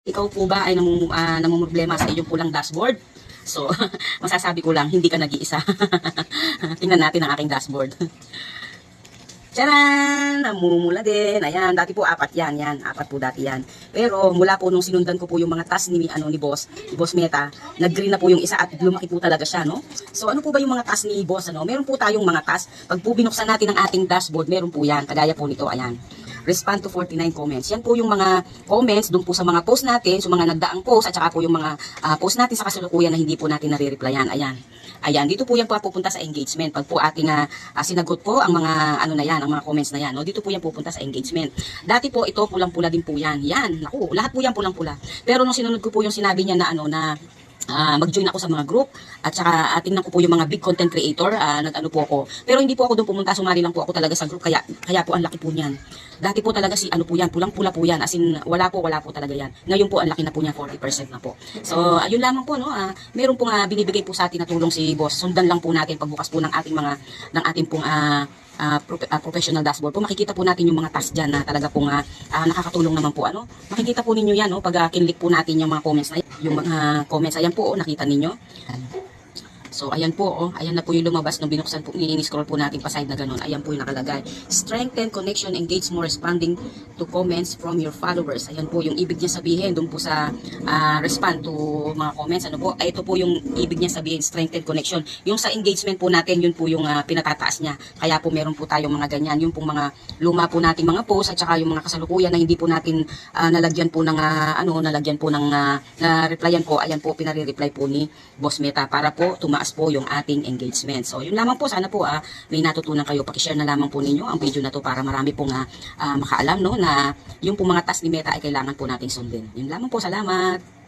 Ikaw po ba ay namumroblema sa iyong pulang dashboard? So, masasabi ko lang, hindi ka nag-iisa. Tingnan natin ang aking dashboard. Tcharan! Namumula din. Ayan, dati po apat yan. Yan, apat po dati yan. Pero mula po nung sinundan ko po yung mga task ni Boss Meta, nag-green na po yung isa at lumaki po talaga siya, no? So, ano po ba yung mga task ni Boss, ano? Meron po tayong mga task. Pag po binuksan natin ang ating dashboard, meron po yan. Kagaya po nito, ayan. Respond to 49 comments. Yan po yung mga comments doon po sa mga post natin, sa mga nagdaang post, at saka po yung mga post natin sa kasalukuyan na hindi po natin nare-replyan. Ayan. Ayan, dito po yan po pupunta sa engagement. Pag po ating sinagot po ang mga ano na yan, ang mga comments na yan, no? Dito po yan pupunta sa engagement. Dati po ito pulang-pula din po yan. Yan, naku, lahat po yan pulang-pula. Pero nung sinunod ko po yung sinabi niya na ano na mag-join ako sa mga group at saka tingnan ko po yung mga big content creator, nag-ano po ako. Pero hindi po ako doon pumunta, sumali lang po ako talaga sa group, kaya po ang laki po niyan. Dati po talaga si ano po yan, pulang-pula po yan, as in wala po talaga yan. Ngayon po ang laki na po niya, 40% na po. So ayun lamang po, no, meron pong binibigay po sa atin na tulong si Boss. Sundan lang po natin pagbukas po ng ating pong professional dashboard po, makikita po natin yung mga task dyan na talaga pong nakakatulong naman po. Ano, makikita po ninyo yan, no, pag kinlik po natin yung mga comments na yung mga comments. Ayan po, nakita ninyo. So, ayan po, ayan na po yung lumabas nung binuksan po, ni-scroll po natin pa side na ganun. Ayan po yung nakalagay. Strengthen connection, engage more responding to comments from your followers. Ayan po yung ibig niya sabihin doon po sa respond to mga comments. Ano po? Ito po yung ibig niya sabihin, strengthen connection. Yung sa engagement po natin, yun po yung pinatataas niya. Kaya po meron po tayong mga ganyan. Yung pong mga luma po nating mga posts at saka yung mga kasalukuyan na hindi po natin nalagyan po ng replyan po. Ayan po, pinare-reply po ni Boss Meta para po tumaas po yung ating engagement. So, yun lamang po. Sana po may natutunan kayo. Pakishare na lamang po ninyo ang video na to para marami pong makaalam, no, na yung pong mga task ni Meta ay kailangan po nating sundin. Yun lamang po. Salamat!